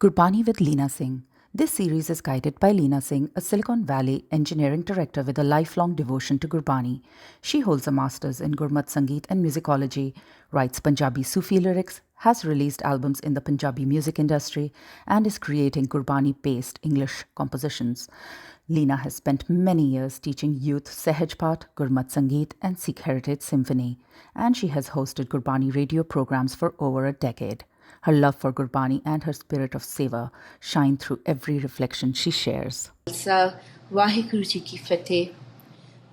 Gurbani with Leena Singh. This series is guided by Leena Singh, a Silicon Valley engineering director with a lifelong devotion to Gurbani. She holds a master's in Gurmat Sangeet and musicology, writes Punjabi Sufi lyrics, has released albums in the Punjabi music industry, and is creating Gurbani-based English compositions. Leena has spent many years teaching youth Sahaj Path, Gurmat Sangeet, and Sikh Heritage Symphony, and she has hosted Gurbani radio programs for over a decade. Her love for Gurbani and her spirit of seva shine through every reflection she shares. Waheguru Ji Ki Fateh.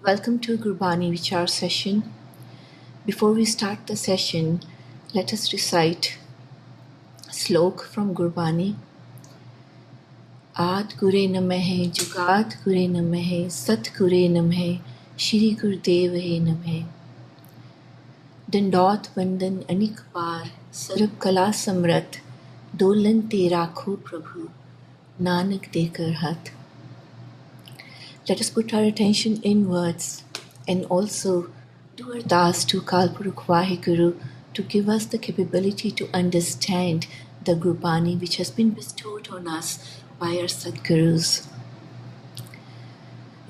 Welcome to Gurbani Vichar session. Before we start the session, let us recite slok from Gurbani. Aad Gure Namahe, Jugaad Gure Namahe, Sat Gure Namahe, Shri Gurudev He Namahe. Dandot Vandan Anik Par, Sarab Kala Samrat, Dolan Te Rakho Prabhu, Nanak Dekar Hat. Let us put our attention inwards and also do ardas to Kalpurukh Waheguru to give us the capability to understand the Gurbani which has been bestowed on us by our Sadgurus.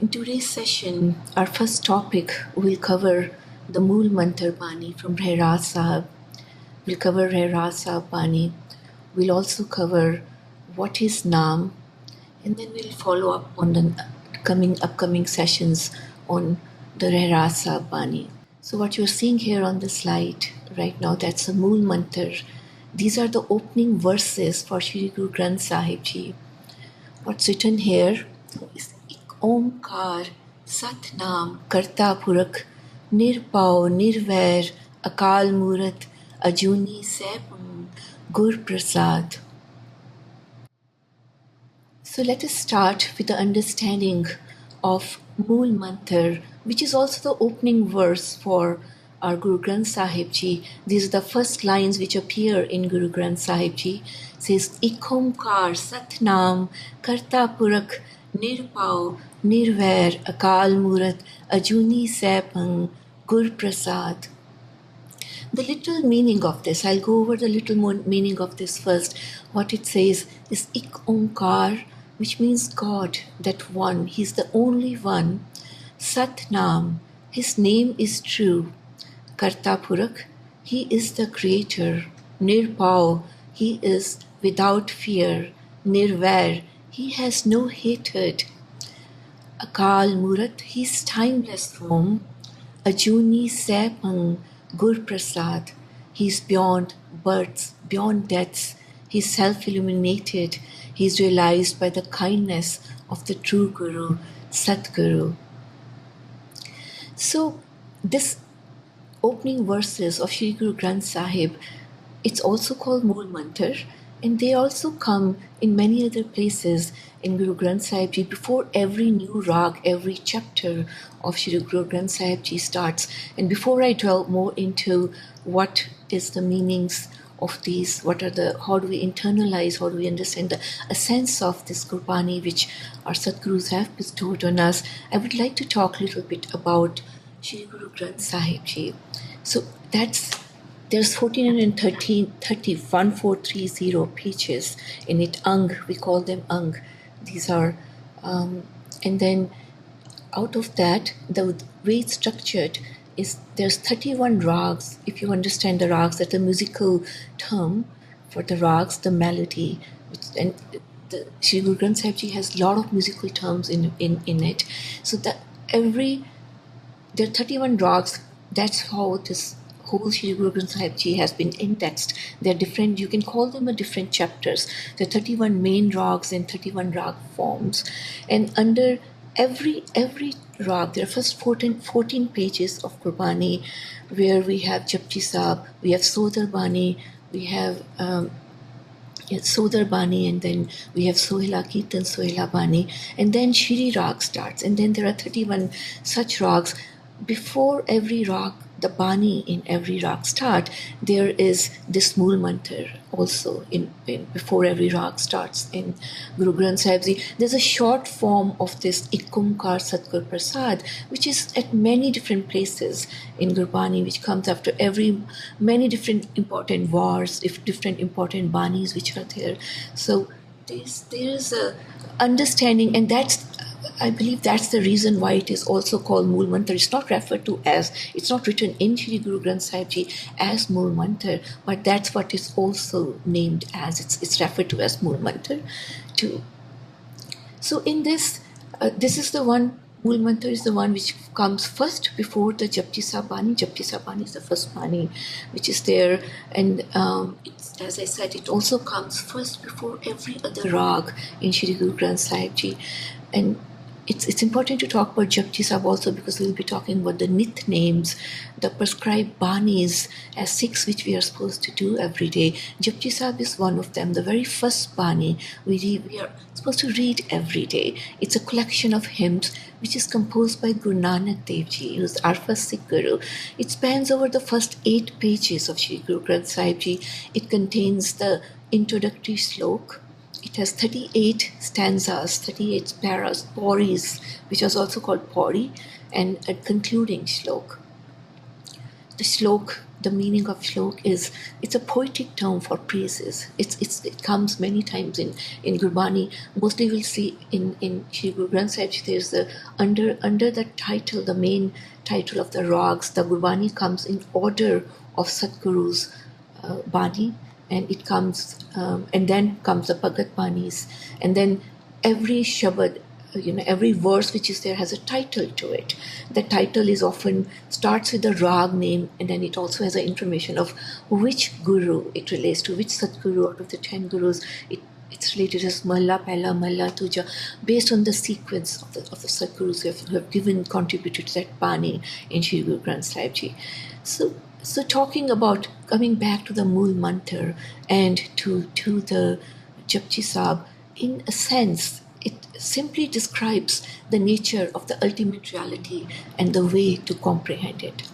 In today's session, our first topic will cover the Mool Mantar Bani from Rehraas Sahib. We'll cover Rehraas Sahib Bani. We'll also cover what is Naam, and then we'll follow up on the upcoming sessions on the Rehraas Sahib Bani. So what you're seeing here on the slide right now, that's a Mool Mantar. These are the opening verses for Shri Guru Granth Sahib Ji. What's written here is Ik Omkar Sat Naam Karta Purakh Nirpao Nirvair Akal Murat Ajuni Saipam Gur Prasad. So let us start with the understanding of Mool Mantar, which is also the opening verse for our Guru Granth Sahib Ji. These are the first lines which appear in Guru Granth Sahib Ji. It says, Ik Omkar Sat Naam Karta Purakh Nirpao Nirvair Akal Murat Ajuni Saipang Gur Prasad. The literal meaning of this, I'll go over the literal meaning of this first. What it says is Ik Omkar, which means God, that one. He's the only one. Sat Naam, his name is true. Karta Purakh, he is the creator. Nirpao, he is without fear. Nirvair, he has no hatred. Akal Murat, he is timeless form. Ajuni Saipang Gur Prasad, he is beyond births, beyond deaths. He is self-illuminated. He is realized by the kindness of the true Guru, Satguru. So this opening verses of Shri Guru Granth Sahib, it's also called Mool Mantar, and they also come in many other places in Guru Granth Sahib Ji before every new rag, every chapter of Shri Guru Granth Sahib Ji starts. And before I delve more into what is the meanings of these, how do we internalize, how do we understand the essence of this Gurbani which our Sadgurus have bestowed on us, I would like to talk a little bit about Shri Guru Granth Sahib Ji. So there's 1430 pages in it. Ang, we call them Ang. These are, and then out of that, the way it's structured is there's 31 rags. If you understand the rags, that's a musical term for the rags, the melody. And the Shri Guru Granth Sahib Ji has a lot of musical terms in it. So that there are 31 rags. That's how this whole Shri Guru Granth Sahib Ji has been indexed. They're different, you can call them different chapters. There are 31 main rags and 31 rag forms. And under every rag, there are first 14 pages of Gurbani where we have Japji Sahib, we have Sodar Bani, we have Sodar Bani, and then we have Sohila Kirtan, Sohila Bani, and then Shri Rag starts. And then there are 31 such rags. Before every rag, the Bani in every rag start, there is this Mool Mantar also in before every rag starts in Guru Granth Sahib Ji. There's a short form of this Ikumkar Satgur Prasad, which is at many different places in Gurbani, which comes after every many different important wars, if different important banis which are there. So there's a understanding, and that's, I believe that's the reason why it is also called Mool Mantar. It's not referred to as, it's not written in Shri Guru Granth Sahib Ji as Mool Mantar, but that's what is also named as. It's referred to as Mool Mantar too. So in this, this is the one, Mool Mantar is the one which comes first before the Japji Sahib Bani. Japji Sahib Bani is the first Bani which is there, and it's, as I said, it also comes first before every other rag in Shri Guru Granth Sahib Ji. And it's important to talk about Japji Sahib also, because we'll be talking about the Nitnames, the prescribed banis as 6 which we are supposed to do every day. Japji Sahib is one of them, the very first bani we are supposed to read every day. It's a collection of hymns which is composed by Guru Nanak Dev Ji, who's our first Sikh Guru. It spans over the first 8 pages of Shri Guru Granth Sahib Ji. It contains the introductory slok. It has 38 stanzas, 38 paras, pauris, which was also called pauri, and a concluding shlok. The shlok, the meaning of shlok is, it's a poetic term for praises. It comes many times in Gurbani. Mostly we'll see in Shri Guru Granth Sahib Ji, there's the, under the title, the main title of the rags, the Gurbani comes in order of Satguru's Bani, and it comes, and then comes the Bhagat Banis, and then every Shabad, every verse which is there has a title to it. The title is often starts with the rag name, and then it also has an information of which guru it relates to, which Satguru out of the 10 gurus it's related as Malla Pehla, Malla Tuja, based on the sequence of the Satgurus who have given, contributed to that Bani in Shri Guru Granth Sahib Ji. So talking about, coming back to the Mool Mantar and to the Japji Sahib, in a sense, it simply describes the nature of the ultimate reality and the way to comprehend it.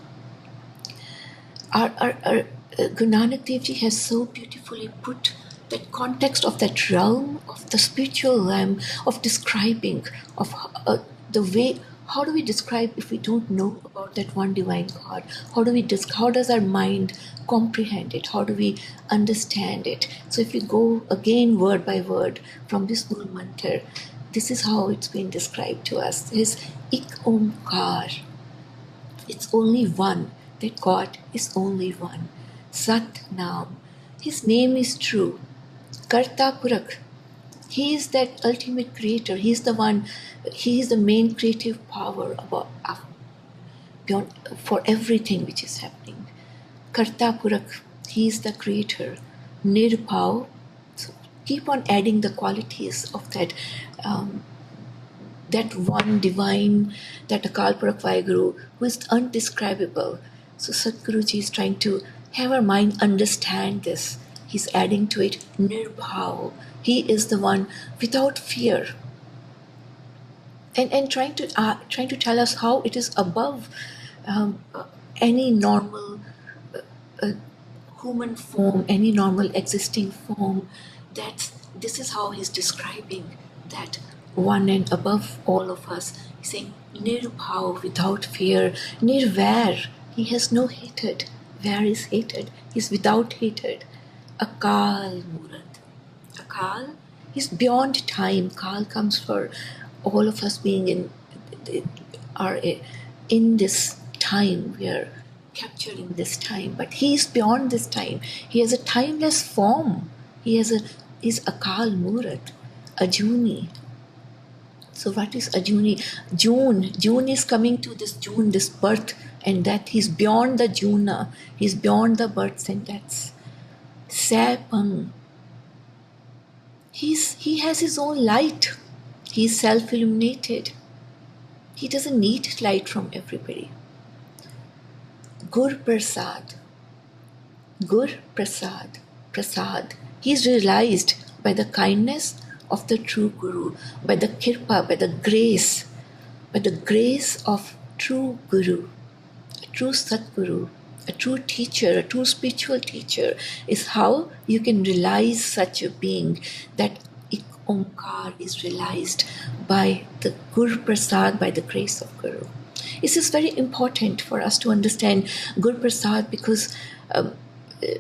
Our Guru Nanak Dev Ji has so beautifully put that context of that realm, of the spiritual realm, of describing, of the way. How do we describe if we don't know about that one divine God? How does our mind comprehend it? How do we understand it? So if we go again word by word from this Mool Mantar, this is how it's been described to us. His Ik Omkar. It's only one. That God is only one. Sat Nam. His name is true. Karta Purak. He is that ultimate creator. He is the one. He is the main creative power beyond for everything which is happening. Karta Purak. He is the creator. Nirbhav. So keep on adding the qualities of that. That one divine, that Akal Purakh Vaheguru, who is undescribable. So Satguru Ji is trying to have our mind understand this. He's adding to it Nirbhav. He is the one without fear. And trying to tell us how it is above any normal human form, any normal existing form. That this is how he's describing that one and above all of us. He's saying Nirbhav, without fear. Nirvair, he has no hatred. Vair is hated. He's without hatred. Akal Murat. Akal, he's beyond time. Kal comes for all of us being in this time. We are capturing this time, but he is beyond this time. He has a timeless form. He's Akal Murat, Ajuni. So what is Ajuni? June is coming to this June, this birth, and that he's beyond the Juna. He's beyond the births and deaths. Sapang. He has his own light. He's self-illuminated. He doesn't need light from everybody. Gur Prasad. Gur Prasad. Prasad. He's realized by the kindness of the true Guru, by the kirpa, by the grace of true Guru. true Satguru, a true teacher, a true spiritual teacher, is how you can realize such a being, that Ik Omkar is realized by the Guru Prasad, by the grace of Guru. This is very important for us to understand Guru Prasad, because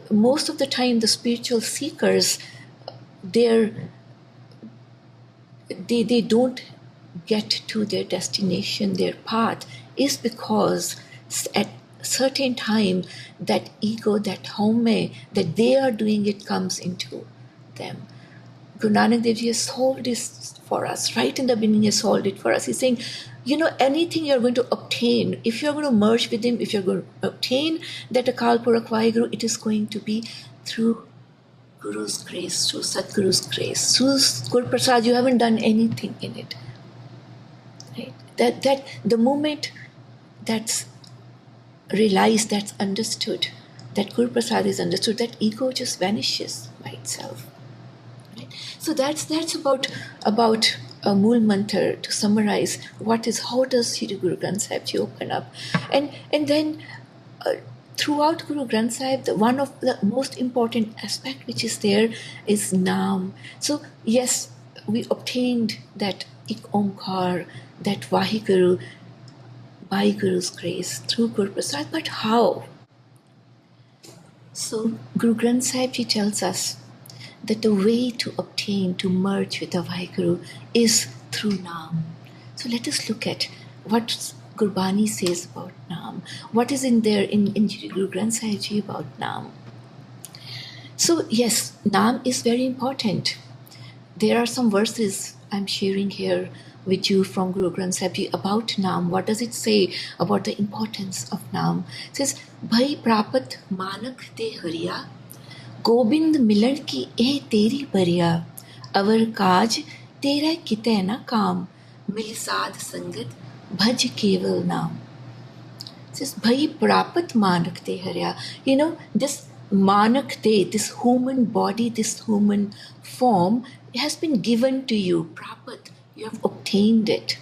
most of the time the spiritual seekers, they don't get to their destination, their path, is because at certain time that ego, that home, that they are doing it comes into them. Guru Nanak Dev Ji has solved this for us. Right in the beginning, he has solved it for us. He's saying, anything you're going to obtain, if you're going to merge with him, if you're going to obtain that Akal Purakh Vaheguru, it is going to be through Guru's grace, through Satguru's grace. Through Guru Prasad, you haven't done anything in it. Right? That the moment that's realized, that's understood, that Guru Prasad is understood, that ego just vanishes by itself. Right? So that's about Mool Mantar. To summarize, how does Shri Guru Granth Sahib Ji open up, and then throughout Guru Granth Sahib, one of the most important aspect which is there is Naam. So yes, we obtained that Ik Omkar, that Vaheguru, by Guru's grace, through Guru Prasad, but how? So Guru Granth Sahib Ji tells us that the way to obtain, to merge with the Vaheguru is through Naam. So let us look at what Bani says about Naam. What is in there in Guru Granth Sahib Ji about Naam? So yes, Naam is very important. There are some verses I'm sharing here with you from Guru Granth Sahib Ji about Naam. What does it say about the importance of Naam? It says, Bhai prapat manak te hariya, Gobind milan ki eh teri bariya, avar kaj tera kite na kam, mil sad sangat bhaj keval naam. It says, Bhai prapat manak te hariya. This manak te, this human body, this human form, has been given to you. Prapat, you have obtained it.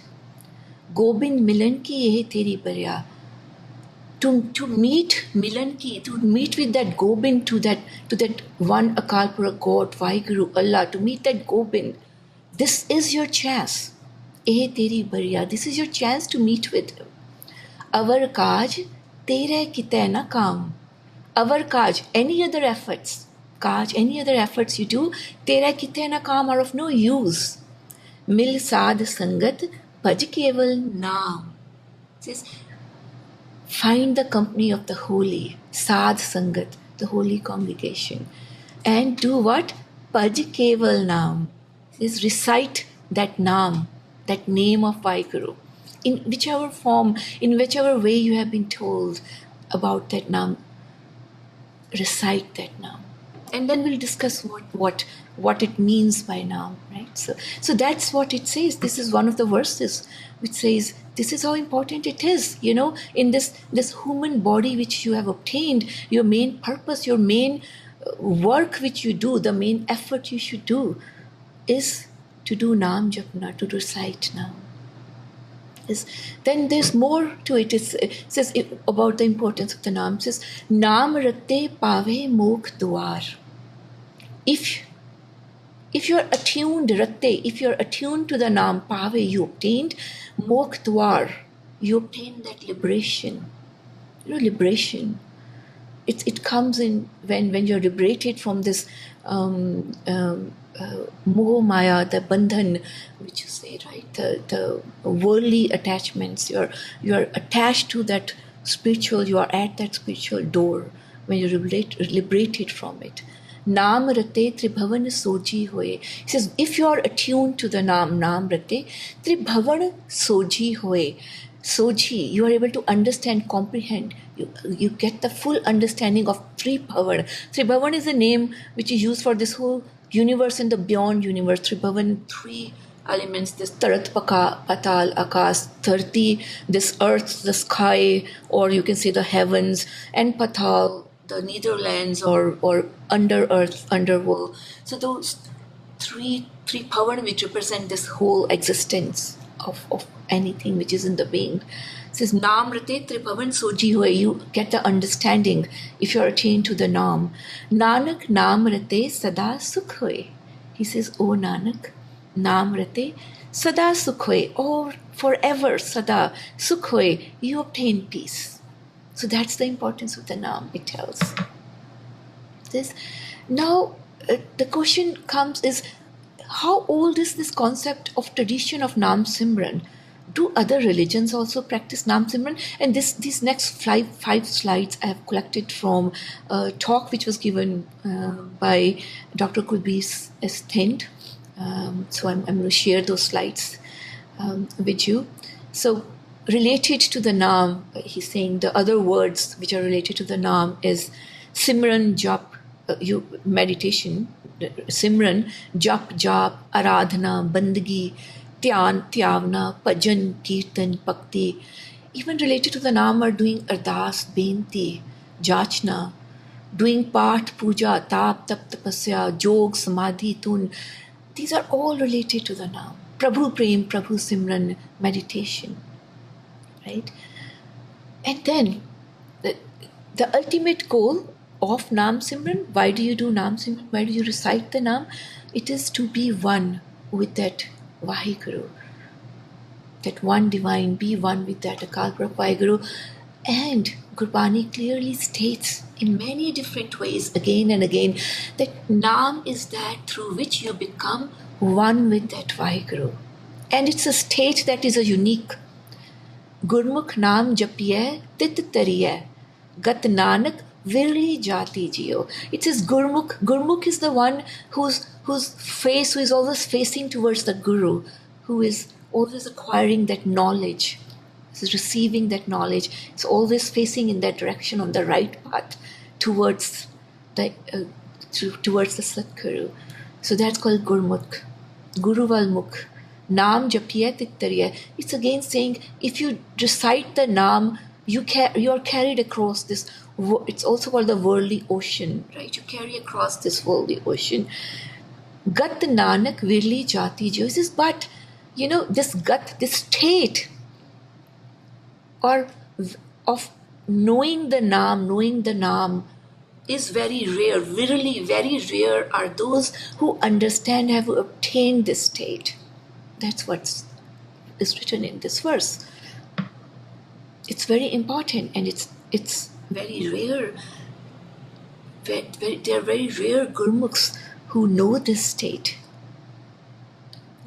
Gobind milan ki eh teri bariya. To meet Milan ki, to meet with that Gobind, to that one Akal Purakh God, Vaheguru, Allah, to meet that Gobind, this is your chance. Eh teri bariya, this is your chance to meet with him. Avar kaj tere kite na kam. Avar kaj, any other efforts you do, tera kite na kam, are of no use. Mil sad sangat bhaj keval naam. It says, find the company of the holy, Sadh Sangat, the holy congregation. And do what? Bhaj keval naam. Is recite that naam, that name of Vaheguru. In whichever form, in whichever way you have been told about that naam, recite that naam. And then we'll discuss what it means by naam, right? So that's what it says. This is one of the verses which says, this is how important it is, in this human body which you have obtained, your main purpose, your main work which you do, the main effort you should do is to do naam japna, to recite naam. Then there's more to it. It says about the importance of the naam. It says, naam rate pave mokh dwar. If you're attuned, ratte, if you're attuned to the naam pave, you obtained mokh dwar, you obtain that liberation. Liberation. It comes in when you're liberated from this moh maya, the bandhan, which you say, right? The worldly attachments. You're attached to that spiritual. You are at that spiritual door when you're liberated from it. Naam rate tribhavan soji hoye. He says, if you are attuned to the naam rate, tribhavan soji hoye. Soji, you are able to understand, comprehend. You get the full understanding of Tribhavan. Tribhavan is a name which is used for this whole universe and the beyond universe. Tribhavan, three elements, this Tarat Patal, Akas, 30, this earth, the sky, or you can say the heavens, and Patal, the Netherlands, or under earth, underworld. So those three Bhavan which represent this whole existence of anything which is in the being. It says, Naam rate tribhavan soji hoye. You get the understanding if you are attuned to the Naam. Nanak Naam rate sada sukh hoye. He says, O Nanak, Naam rate sada sukh hoye. Or forever sada sukh hoye. You obtain peace. So that's the importance of the Naam, it tells. This. Now, the question comes is, how old is this concept of tradition of Naam Simran? Do other religions also practice Naam Simran? And these next five slides I have collected from a talk which was given by Dr. Kulbir S. Thind. So I'm going to share those slides with you. So related to the Naam, he's saying the other words which are related to the Naam is Simran, Jap, meditation, Simran, Jap, Jap, Aradhana, Bandagi, Dhyan, Tyavna, Bhajan, Kirtan, Bhakti. Even related to the Naam are doing Ardas, Benti, Jachna, doing Path, Puja, Tap, Tap, Tapasya, Jog, Samadhi, Tun. These are all related to the Naam. Prabhu Prem, Prabhu Simran, meditation. Right? And then the ultimate goal of Naam Simran, why do you do Naam Simran? Why do you recite the Naam? It is to be one with that Vaheguru, that one divine, be one with that Akal Purakh Vaheguru. And Gurbani clearly states in many different ways again and again that Naam is that through which you become one with that Vaheguru. And it's a state that is a unique. Gurmukh Naam Japiye Tit Tariye Gat Nanak Virli Jati Jiyo. It says Gurmukh. Gurmukh is the one who is always facing towards the Guru, who is always acquiring that knowledge, is receiving that knowledge. It's always facing in that direction on the right path towards the Satguru. So that's called Gurmukh. Guru Val Mukh. Naam Japiye Tittariye. It's again saying if you recite the Naam, you are carried across this. It's also called the worldly ocean, right? You carry across this worldly ocean. Gat Nanak Virli Jati Jo. This is, but this gat, this state, or of knowing the Naam is very rare. Virli, very rare are those who understand, have obtained this state. That's what is written in this verse. It's very important, and it's very rare. There are very rare Gurmukhs who know this state,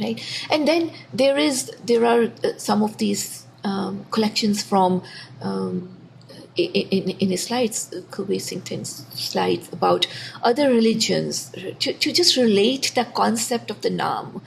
right? And then there are some of these collections from in his slides, Kulbir Singh slides about other religions to just relate the concept of the Naam.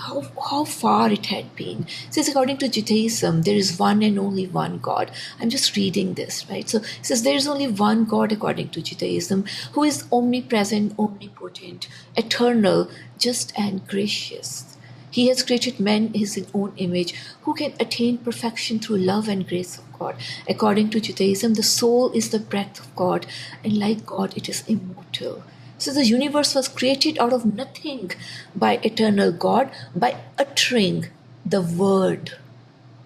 How far it had been. It says, according to Judaism, there is one and only one God. I'm just reading this, right? So it says, there is only one God according to Judaism, who is omnipresent, omnipotent, eternal, just and gracious. He has created men in his own image, who can attain perfection through love and grace of God. According to Judaism, the soul is the breath of God, and like God, it is immortal. So the universe was created out of nothing by eternal God, by uttering the word,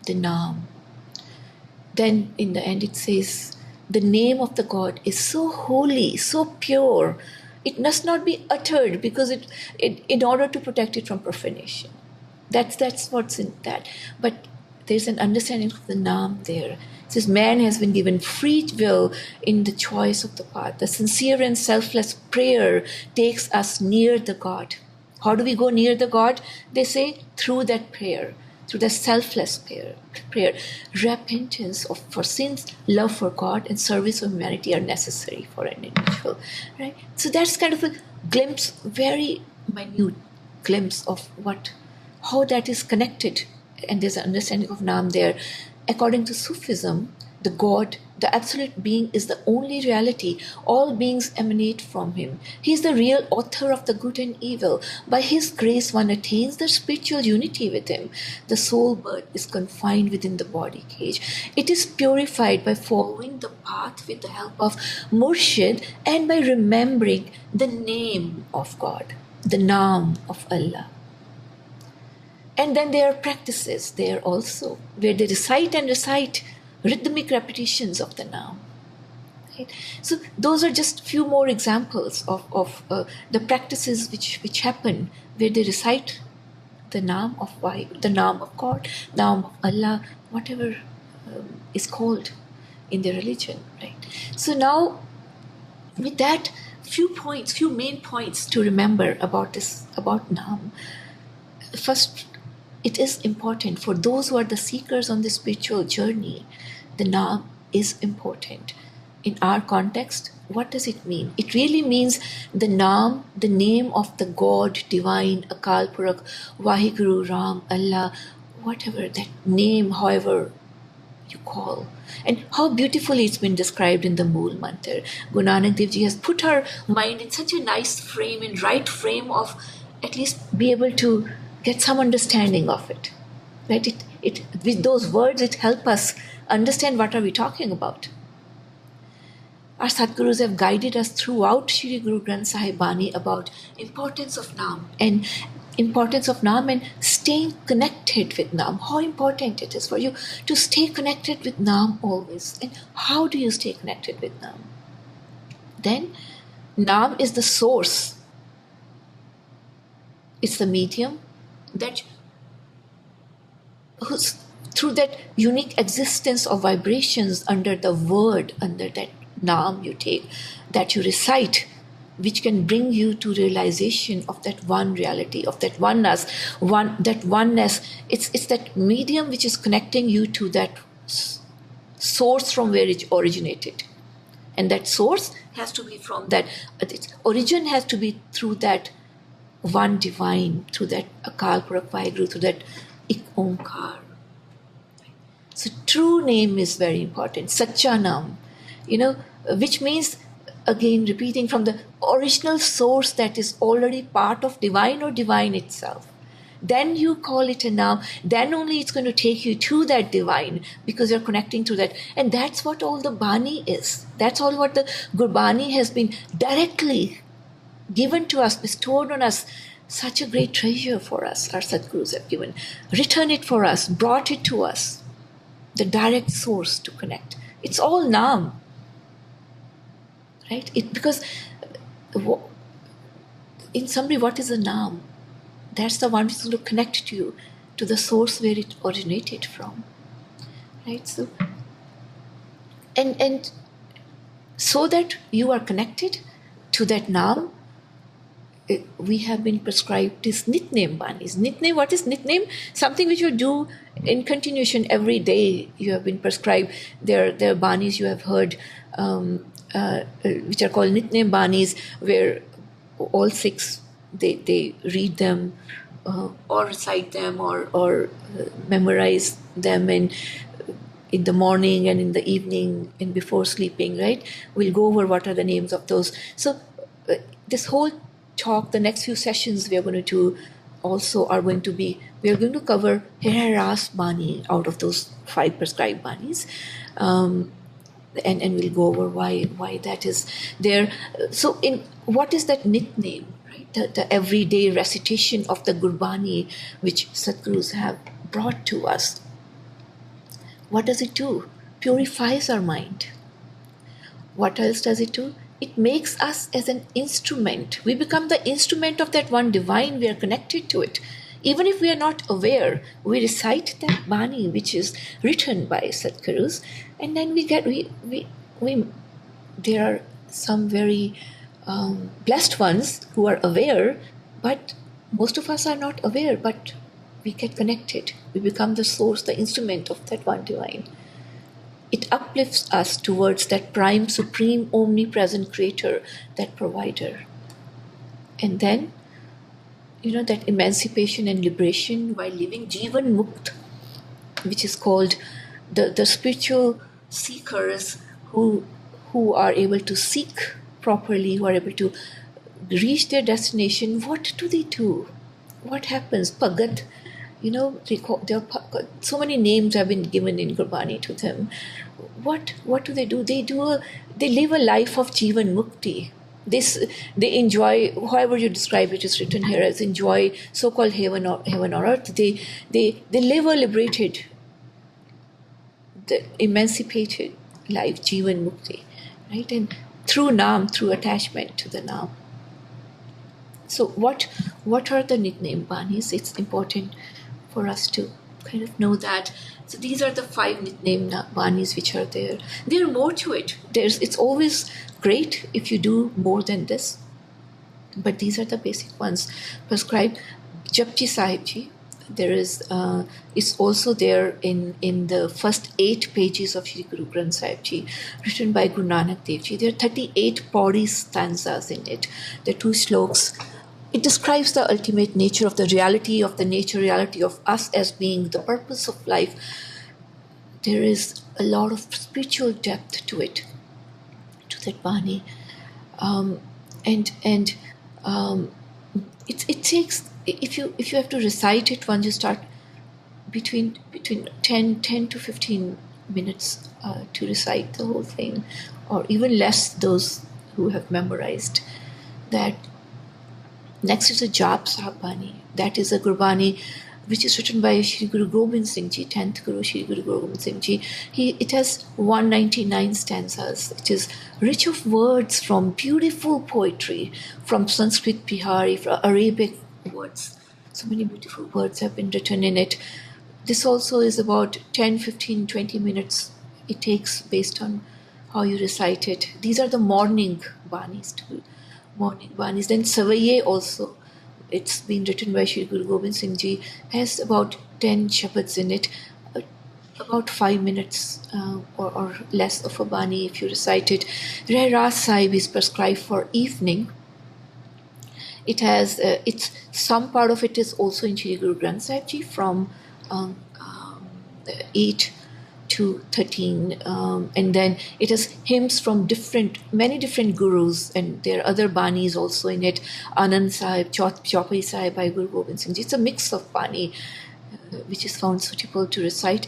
the Naam. Then in the end it says, the name of the God is so holy, so pure, it must not be uttered because in order to protect it from profanation. That's what's in that. But there's an understanding of the Naam there. It says man has been given free will in the choice of the path. The sincere and selfless prayer takes us near the God. How do we go near the God? They say through that prayer, through the selfless prayer. Repentance for sins, love for God, and service of humanity are necessary for an individual. Right? So that's kind of a glimpse, very minute glimpse of how that is connected. And there's an understanding of Naam there. According to Sufism, the God, the absolute being, is the only reality. All beings emanate from him. He is the real author of the good and evil. By his grace, one attains the spiritual unity with him. The soul bird is confined within the body cage. It is purified by following the path with the help of Murshid and by remembering the name of God, the Naam of Allah. And then there are practices there also, where they recite and recite rhythmic repetitions of the Naam. Right? So those are just few more examples of the practices which happen where they recite the Naam of Vaheguru, the Naam of God, Naam of Allah, whatever is called in their religion. Right? So now, with that, few main points to remember about this, about Naam. First, it is important for those who are the seekers on the spiritual journey. The Naam is important. In our context, what does it mean? It really means the Naam, the name of the God, divine, Akal Purakh, Vaheguru, Ram, Allah, whatever that name, however you call. And how beautifully it's been described in the Mool Mantar. Guru Nanak Dev Ji has put our mind in such a nice frame, in right frame of at least be able to get some understanding of it. Right? It with those words, it helps us understand what are we talking about. Our Sadgurus have guided us throughout Shri Guru Granth Sahib Bani about importance of Naam and staying connected with Naam. How important it is for you to stay connected with Naam always. And how do you stay connected with Naam? Then, Naam is the source. It's the medium that through that unique existence of vibrations under the word, under that Naam you take, that you recite, which can bring you to realization of that one reality, of that oneness. It's that medium which is connecting you to that source from where it originated. And that source has to be from that, its origin has to be through that one divine, through that Akal Purakh Vaheguru, through that Ik Omkar. So true name is very important, Sacha Naam, which means, again repeating, from the original source that is already part of divine or divine itself. Then you call it a Naam, then only it's going to take you to that divine because you're connecting to that. And that's what all the Bani is. That's all what the Gurbani has been directly given to us, bestowed on us. Such a great treasure for us, our Sadgurus have given, written it for us, brought it to us, the direct source to connect. It's all Naam. Right? Because in summary, what is a Naam? That's the one which is going to connect you to the source where it originated from. Right? So, and so that you are connected to that Naam, we have been prescribed this Nitname banis. Nitname, what is Nitname? Something which you do in continuation every day. You have been prescribed. There are banis you have heard, which are called Nitname banis, where all six, they read them or recite them or memorize them in the morning and in the evening and before sleeping, right? We'll go over what are the names of those. So this whole talk, the next few sessions we are going to do also are going to be, we are going to cover Rehraas Bani out of those 5 prescribed banis. And we'll go over why that is there. So what is that Nitname, right? The everyday recitation of the Gurbani which Sadgurus have brought to us. What does it do? Purifies our mind. What else does it do? It makes us as an instrument. We become the instrument of that one divine. We are connected to it. Even if we are not aware, we recite that Bani which is written by Sadgurus, and then there are some very blessed ones who are aware, but most of us are not aware, but we get connected. We become the source, the instrument of that one divine. It uplifts us towards that prime, supreme, omnipresent creator, that provider. And then, that emancipation and liberation while living Jivan Mukt, which is called the spiritual seekers who are able to seek properly, who are able to reach their destination. What do? What happens? Pagat, so many names have been given in Gurbani to them. What do? They live a life of Jivan Mukti. This they enjoy, however you describe it is written here as enjoy so-called heaven or earth. They live a liberated, the emancipated life, Jivan Mukti, right? And through Naam, through attachment to the Naam. So what are the Nitname banis? It's important for us to kind of know that. So these are the 5 Nitname banis which are there. There are more to it. It's always great if you do more than this, but these are the basic ones prescribed. Japji Sahib Ji, there is it's also there in the first 8 pages of Shri Guru Granth Sahib Ji, written by Guru Nanak Dev Ji. There are 38 pauri stanzas in it. There are 2 shloks. It describes the ultimate nature of the reality of the nature, reality of us as being the purpose of life. There is a lot of spiritual depth to it, to that Bani. It takes, if you have to recite it, once you start, between 10 to 15 minutes to recite the whole thing, or even less those who have memorized that. Next is a Jap Sahib Bani. That is a Gurbani which is written by Shri Guru Gobind Singh Ji, 10th Guru Shri Guru Gobind Singh Ji. It has 199 stanzas. It is rich of words from beautiful poetry, from Sanskrit, Bihari, from Arabic words. So many beautiful words have been written in it. This also is about 10, 15, 20 minutes it takes based on how you recite it. These are the morning banis too. Morning banis. Then Savaiye also, it's been written by Shri Guru Gobind Singh Ji, has about 10 shabads in it, about 5 minutes or less of a bani if you recite it. Rehraas Sahib is prescribed for evening. It has, it's some part of it is also in Shri Guru Granth Sahib Ji from 8 to 13, and then it has hymns from many different gurus, and there are other banis also in it. Anand Sahib, Chaupai Sahib by Guru Gobind Singh Ji. It's a mix of bani which is found suitable to recite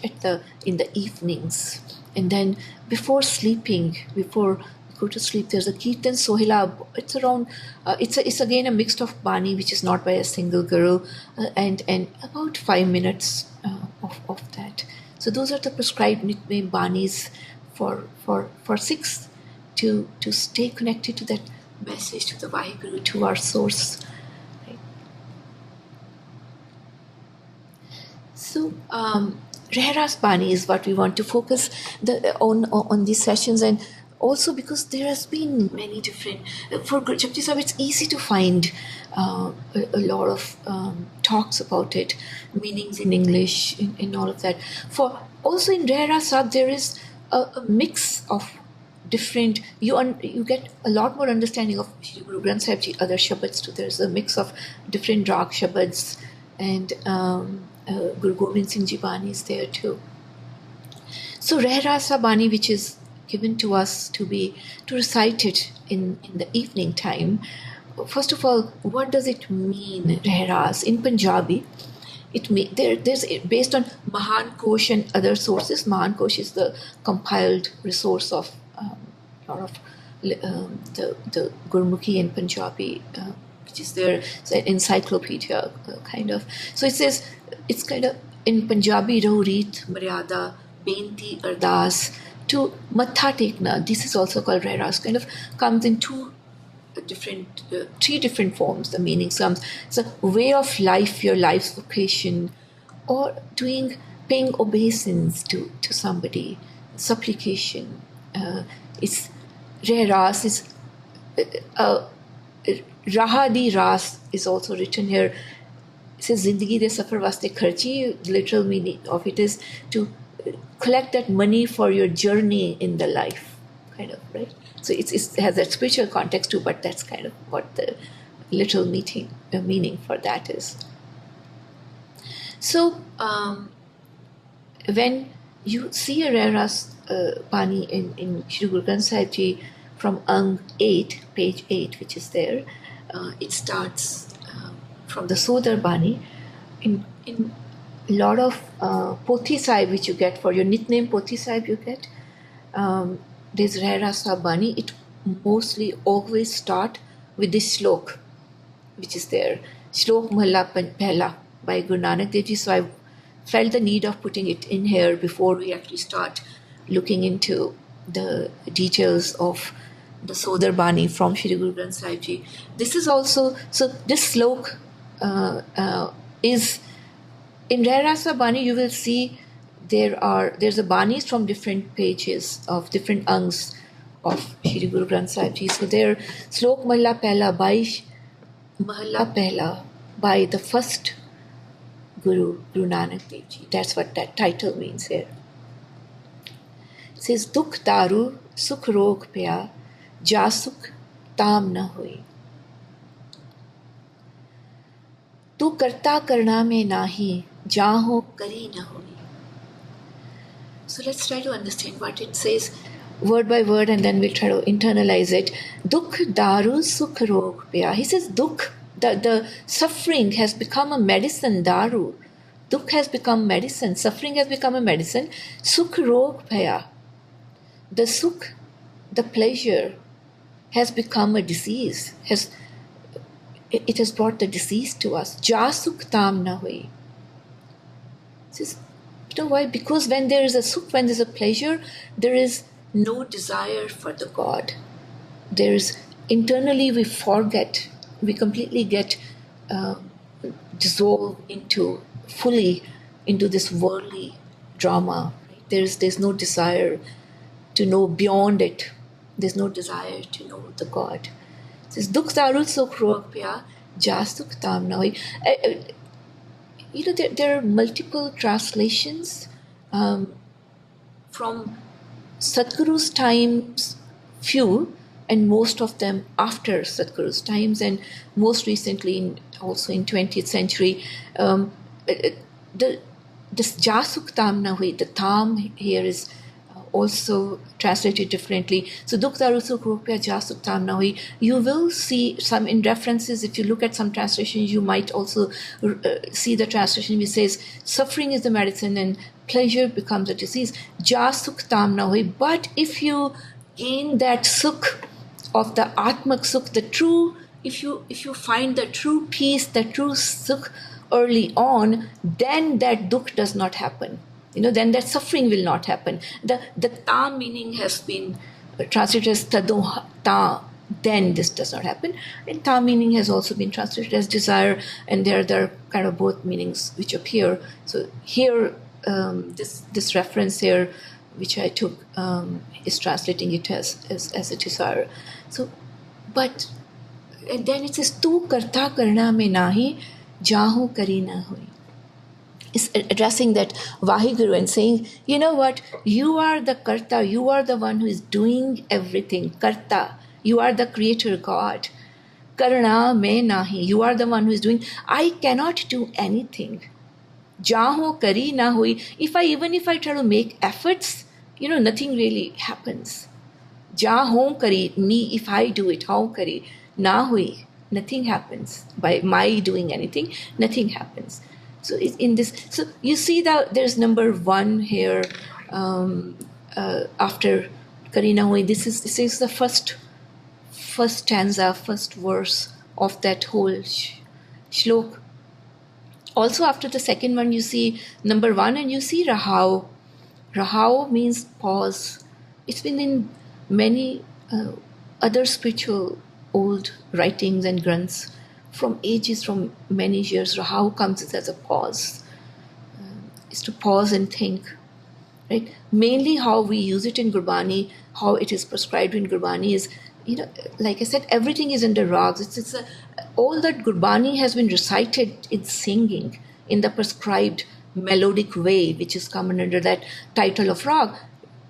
in the evenings. And then before sleeping, before you go to sleep, there's a Kirtan Sohila. It's around, it's again a mix of bani which is not by a single guru, and about 5 minutes of that. So those are the prescribed Nitname banis for 6 to stay connected to that message, to the Vaheguru, to our source. Right? So Rehraas Bani is what we want to focus on these sessions, and also because there has been many different, for Japji Sahib it's easy to find a lot of talks about it, meanings in English, in all of that. For also in Rehraas Sahib there is a mix of different, you get a lot more understanding of Shri Guru Granth Sahib Ji, other shabads too. There's a mix of different rag shabads, and Guru Gobind Singh Ji Bani is there too. So Rehraas Bani, which is given to us to recite it in the evening time. First of all, what does it mean, Rehraas? In Punjabi, there's based on Mahan Kosh and other sources. Mahan Kosh is the compiled resource of lot of the Gurmukhi and Punjabi, which is their encyclopedia kind of. So it says, it's kind of in Punjabi, Rahurit, Maryada, Benti, Ardas, to Matha Tekna. This is also called Rehraas, kind of comes in three different forms. The meaning comes, it's a way of life, your life's vocation, or paying obeisance to somebody, supplication. It's Rehraas is Raha di Ras is also written here. It says Zindagi de Safar Vaste Kharchi. The literal meaning of it is to collect that money for your journey in the life, kind of, right? So it has that spiritual context too, but that's kind of what the literal meaning for that is. So when you see a Rehraas Bani in Shri Guru Granth Sahib Ji from Ang 8, page 8, which is there, it starts from the Sodar Bani. In a lot of Pothi Sahib which you get for your Nitname Pothi Sahib you get, there's Rehraas Bani. mostly always start with this shlok, which is there. Shlok Mahalla Pehla by Guru Nanak Dev Ji. So I felt the need of putting it in here before we actually start looking into the details of the Sodar Bani from Shri Guru Granth Sahib Ji. This is also, so this slok is, in Rehraas Bani you will see there's a banis from different pages of different angs of Shri Guru Granth Sahib Ji. So there, Slok Mahalla Pehla by the first Guru Nanak Dev Ji. That's what that title means here. It says, Dukh daru sukh rog pya, ja sukh tam na hui. Tu karta karna mein nahi, jaho kari na hui. So let's try to understand what it says word by word, and then we'll try to internalize it. Dukh daru sukh rog pya. He says dukh, the suffering has become a medicine, daru. Dukh has become medicine, suffering has become a medicine. Sukh rog pya. The sukh, the pleasure, has become a disease. It has brought the disease to us. Ja sukh tam na hui. It says, you know why? Because when there is a sukh, when there is a pleasure, there is no desire for the God. There's internally we forget, we completely get dissolved fully into this worldly drama. Right? There's no desire to know beyond it. There's no desire to know the God. It says, Dukh daru sukh rog pya, ja sukh tam na hui. There are multiple translations from Sadhguru's times, few, and most of them after Sadhguru's times, and most recently also in 20th century. This Jasuk Tam na hui, the Tam here is also translated differently. So Dukh daru sukh rog pya, Jasuk Tam na hui. You will see some in references. If you look at some translations, you might also see the translation which says suffering is the medicine and pleasure becomes a disease. Ja sukh tam na hui. But if you gain that sukh of the Atmak sukh, the true, if you find the true peace, the true sukh early on, then that dukh does not happen. Then that suffering will not happen. The tam meaning has been translated as tado ta, then this does not happen. And ta meaning has also been translated as desire, and there are kind of both meanings which appear. So here, this reference here, which I took, is translating it as a desire. So, and then it says, Tu karta karna mein nahi, jahu kari na hui. Is addressing that Vaheguru and saying, you know what, you are the Karta, you are the one who is doing everything. Karta, you are the creator God. Karna mein nahi, you are the one who is doing. I cannot do anything. Jaho kari na hui. Even if I try to make efforts, nothing really happens. Jaho kari, me, if I do it, how kari, na hui, nothing happens. By my doing anything, nothing happens. So in this, so you see that there's number one here after Karina Hui. This is the first stanza, first verse of that whole shlok. Also after the second one, you see number one, and you see Rahao. Rahao means pause. It's been in many other spiritual old writings and granths. From ages, from many years, Rahao comes as a pause. Is to pause and think, right? Mainly how we use it in Gurbani, how it is prescribed in Gurbani is, like I said, everything is under rags. All that Gurbani has been recited in singing in the prescribed melodic way, which is common under that title of rag.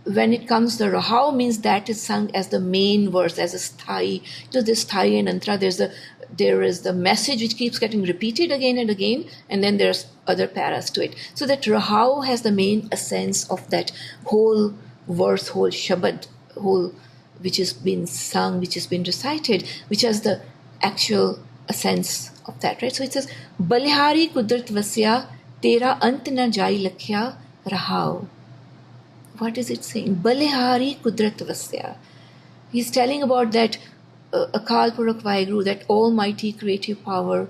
When it comes, the Rahao means that is sung as the main verse, as a sthai. This sthai and antra, there is the message which keeps getting repeated again and again, and then there's other paras to it. So that Rahao has the main essence of that whole verse, whole shabad, which has been sung, which has been recited, which has the actual essence of that, right? So it says, Balihari kudrat vasya, tera ant na jai lakhya Rahao. What is it saying? Balihari kudrat vasya. He's telling about that Akal Purakh Vaheguru, that almighty creative power.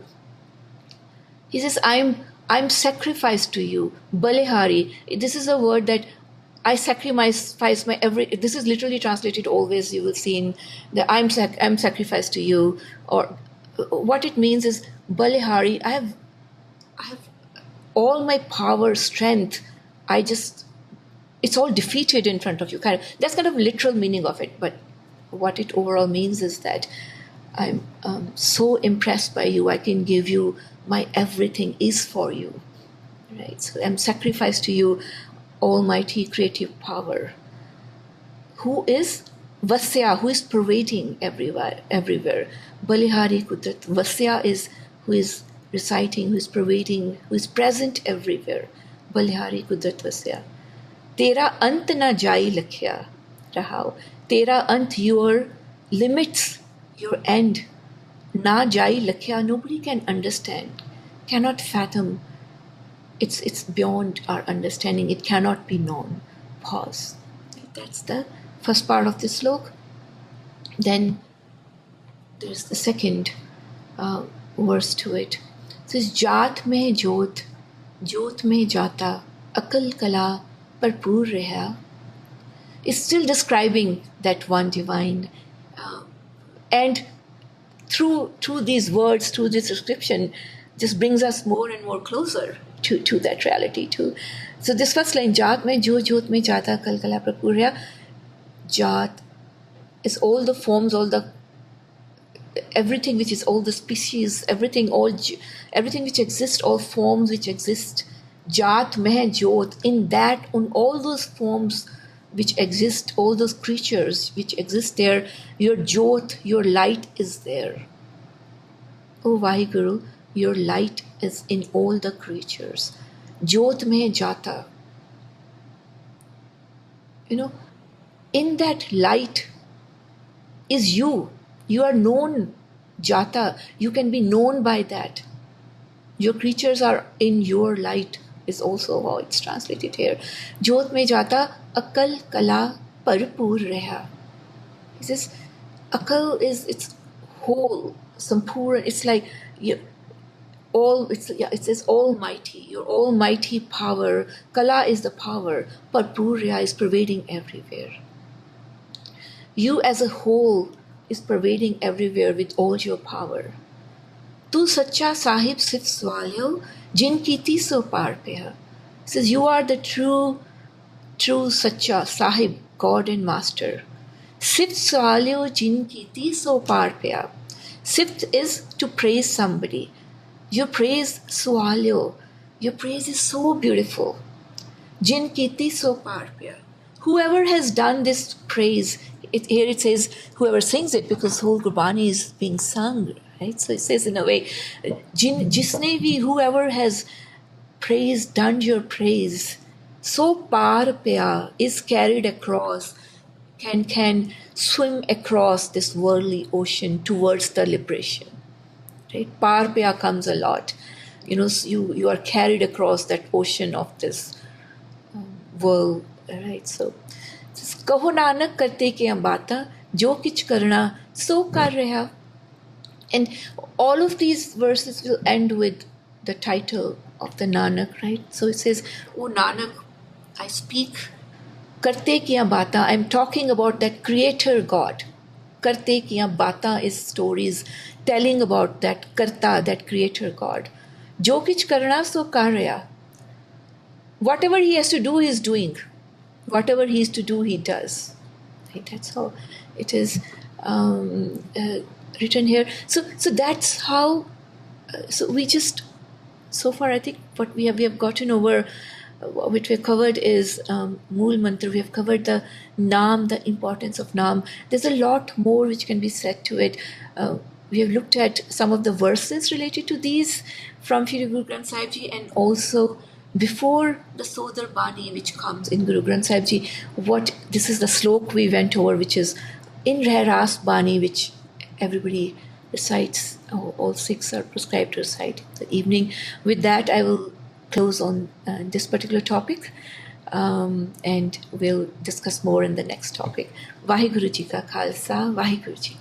He says, I'm sacrificed to you. Balihari. This is a word that I sacrifice my every. This is literally translated always. You will see in the I'm sacrificed to you, or what it means is Balihari. I have all my power, strength. It's all defeated in front of you. That's kind of literal meaning of it. But what it overall means is that I'm so impressed by you. I can give you my everything is for you, right? So I'm sacrificed to you, almighty creative power. Who is Vasya? Who is pervading everywhere? Balihari Kudrat. Vasya is who is reciting, who is pervading, who is present everywhere. Balihari Kudrat Vasya. Tera ant na jai lakhya rahao. Tera ant, your limits, your end. Na jai lakhya, nobody can understand, cannot fathom. It's beyond our understanding. It cannot be known. Pause. That's the first part of this slok. Then there's the second verse to it. It says, Jaat mein jot, jot mein jata, akal kala parpur reha. It's still describing that one divine. And through these words, through this description, just brings us more and more closer to that reality too. So this first line, Jaat mein jot mein jata, akal kala parpur reha. Jaat is all the forms, all the everything which is all the species, everything which exists, all forms which exist. Jaat mein jot, in that, on all those forms which exist, all those creatures which exist there, your jot, your light is there. Oh Vaheguru, your light is in all the creatures. Jot mein jata. In that light is you. You are known, jata. You can be known by that. Your creatures are in your light, is also how it's translated here. Jot mein jata, akal kala parpur reha. He says, akal it's whole, sampura. It's like it says almighty. Your almighty power. Kala is the power. Parpur reha is pervading everywhere. You as a whole is pervading everywhere with all your power. Tu sacha Sahib sif swalyo, jin kiti so par peha. Says you are the true sacha Sahib, God and Master. Sif swalyo, jin kiti so par peha. Sift is to praise somebody. Your praise swalyo. Your praise is so beautiful. Jin kiti so par peha. Whoever has done this praise, here it says whoever sings it, because whole Gurbani is being sung, right? So it says in a way, jisne bhi, whoever has praised, done your praise, so par pya, is carried across, can swim across this worldly ocean towards the liberation. Right? Par pya comes a lot. You are carried across that ocean of this world. Right, so कहो नानक करते क्या बाता जो किच करना सो कर रहा. And all of these verses will end with the title of the Nanak, right? So it says, "Oh Nanak, I speak karte kiya bata." I'm talking about that Creator God. Karte kiya bata is stories telling about that Karta, that Creator God. Jo kich karna so kar raha. Whatever he has to do, he is doing. Whatever he is to do, he does. Right? That's how it is written here. So that's how. So we just, so far I think what we have gotten over, which we have covered is Mool Mantar. We have covered the Naam, the importance of Naam. There's a lot more which can be said to it. We have looked at some of the verses related to these from Shri Guru Granth Sahib Ji, and also before the Sodar Bani, which comes in Guru Granth Sahib Ji, this is the slok we went over, which is in Rehraas Bani, which everybody recites. All 6 are prescribed to recite in the evening. With that, I will close on this particular topic. and we'll discuss more in the next topic. Vaheguru Ji Ka Khalsa, Vaheguru Ji